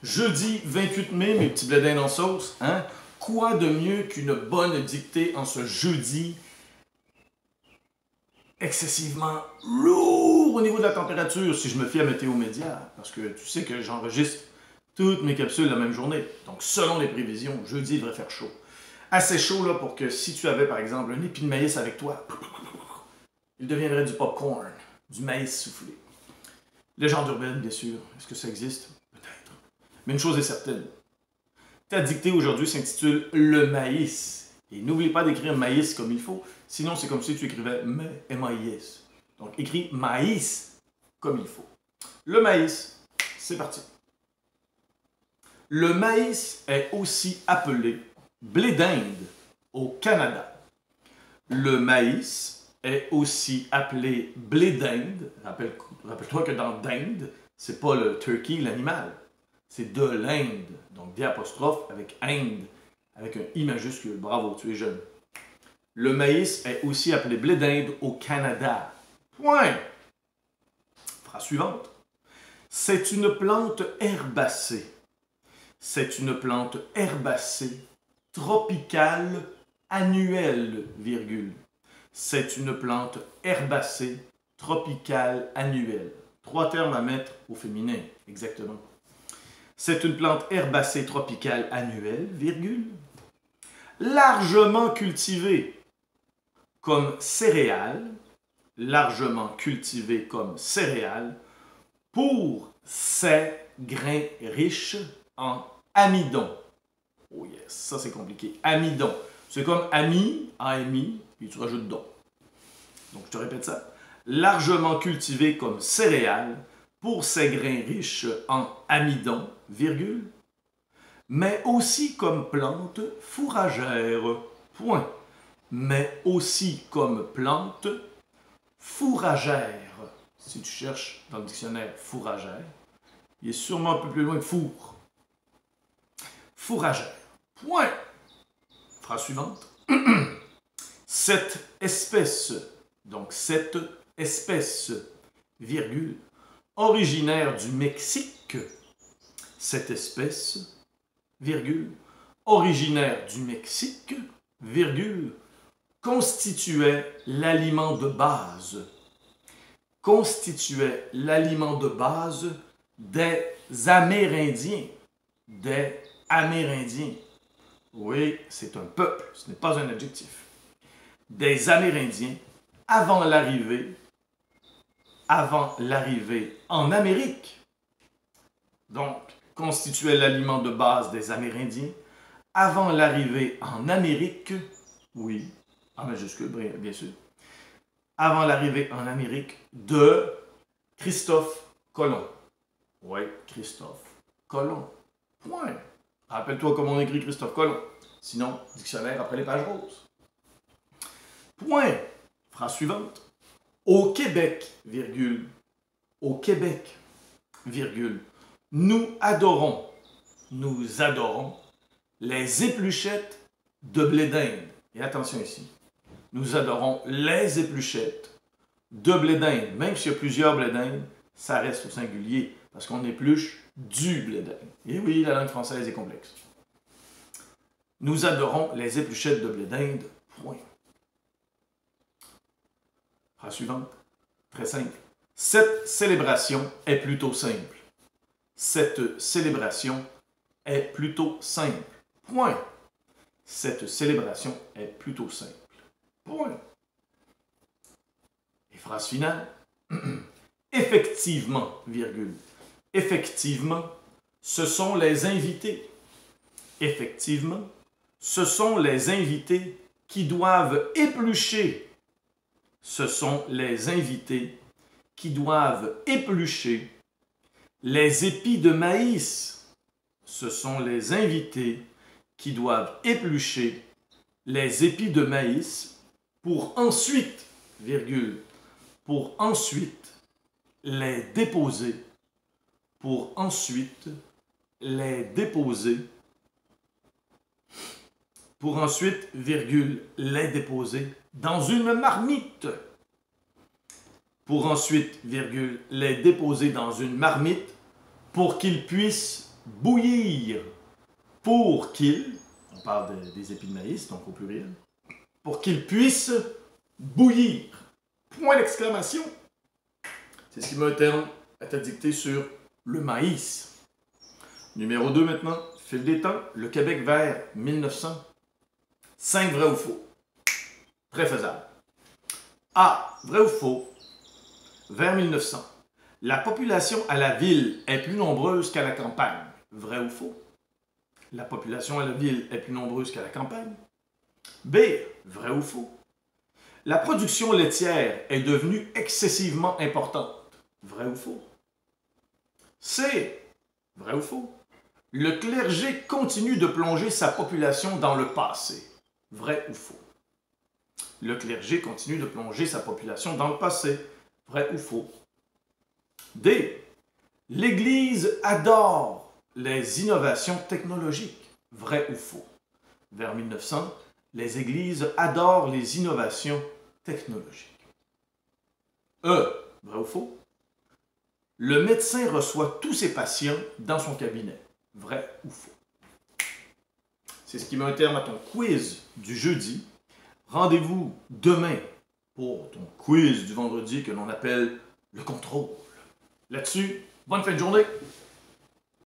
Jeudi 28 mai, mes petits bledins en sauce, hein? Quoi de mieux qu'une bonne dictée en ce jeudi excessivement lourd au niveau de la température, si je me fie à Météo Média, parce que tu sais que j'enregistre toutes mes capsules la même journée. Donc, selon les prévisions, jeudi, il devrait faire chaud. Assez chaud, là, pour que si tu avais, par exemple, un épi de maïs avec toi, il deviendrait du popcorn, du maïs soufflé. Légende urbaine, bien sûr. Est-ce que ça existe? Peut-être. Mais une chose est certaine. Ta dictée aujourd'hui s'intitule Le maïs. Et n'oublie pas d'écrire maïs comme il faut, sinon c'est comme si tu écrivais M-A-I-S. Donc écris maïs comme il faut. Le maïs, c'est parti. Le maïs est aussi appelé blé d'Inde au Canada. Le maïs est aussi appelé blé d'Inde. Rappelle-toi que dans d'Inde, c'est pas le turkey, l'animal. C'est de l'Inde. Donc d'apostrophe avec Inde, avec un I majuscule. Bravo, tu es jeune. Le maïs est aussi appelé blé d'Inde au Canada. Point. Phrase suivante. C'est une plante herbacée. C'est une plante herbacée tropicale annuelle, virgule. C'est une plante herbacée tropicale annuelle. 3 termes à mettre au féminin, exactement. C'est une plante herbacée tropicale annuelle, virgule. Largement cultivée comme céréale, largement cultivée comme céréale, pour ses grains riches en amidon. Oh yes, ça c'est compliqué. Amidon. C'est comme ami, ami, puis tu rajoutes don. Donc je te répète ça. Largement cultivé comme céréale, pour ses grains riches en amidon, virgule, mais aussi comme plante fourragère, point. Mais aussi comme plante fourragère. Si tu cherches dans le dictionnaire fourragère, il est sûrement un peu plus loin que four. Fourragère. Point. Phrase suivante. Cette espèce, donc cette espèce, virgule, originaire du Mexique, cette espèce, virgule, originaire du Mexique, virgule, constituait l'aliment de base. Constituait l'aliment de base des Amérindiens. Des Amérindiens. Oui, c'est un peuple, ce n'est pas un adjectif. Des Amérindiens avant l'arrivée en Amérique. Donc, constituait l'aliment de base des Amérindiens avant l'arrivée en Amérique, oui, en majuscule, bien sûr, avant l'arrivée en Amérique de Christophe Colomb. Oui, Christophe Colomb. Point. Rappelle-toi comment on écrit Christophe Colomb. Sinon, dictionnaire après les pages roses. Point. Phrase suivante. Au Québec, virgule, au Québec, virgule, nous adorons les épluchettes de blé d'Inde. Et attention ici, nous adorons les épluchettes de blé d'Inde. Même s'il y a plusieurs blés d'Inde, ça reste au singulier, parce qu'on épluche du blé d'Inde. Et oui, la langue française est complexe. Nous adorons les épluchettes de blé d'Inde, point. Phrase suivante, très simple. Cette célébration est plutôt simple. Cette célébration est plutôt simple. Point. Cette célébration est plutôt simple. Point. Et phrase finale. Effectivement, virgule. Effectivement, ce sont les invités. Effectivement, ce sont les invités qui doivent éplucher. Ce sont les invités qui doivent éplucher les épis de maïs. Ce sont les invités qui doivent éplucher les épis de maïs pour ensuite, virgule, pour ensuite les déposer, pour ensuite les déposer, pour ensuite, virgule, les déposer dans une marmite. Pour ensuite, virgule, les déposer dans une marmite pour qu'ils puissent bouillir pour qu'il, on parle des épis de maïs, donc au pluriel, pour qu'il puisse bouillir. Point d'exclamation. C'est ce qui met un terme à ta dictée sur le maïs. Numéro 2 maintenant, fil des temps, le Québec vers 1900. 5 vrais ou faux. Très faisable. A. Vrai ou faux? Vers 1900. La population à la ville est plus nombreuse qu'à la campagne. Vrai ou faux? La population à la ville est plus nombreuse qu'à la campagne. B. Vrai ou faux? La production laitière est devenue excessivement importante. Vrai ou faux? C. Vrai ou faux? Le clergé continue de plonger sa population dans le passé. Vrai ou faux? Le clergé continue de plonger sa population dans le passé. Vrai ou faux? D. L'Église adore les innovations technologiques. Vrai ou faux? Vers 1900, les églises adorent les innovations technologiques. E. Vrai ou faux? Le médecin reçoit tous ses patients dans son cabinet. Vrai ou faux? C'est ce qui met un terme à ton quiz du jeudi. Rendez-vous demain pour ton quiz du vendredi que l'on appelle le contrôle. Là-dessus, bonne fin de journée!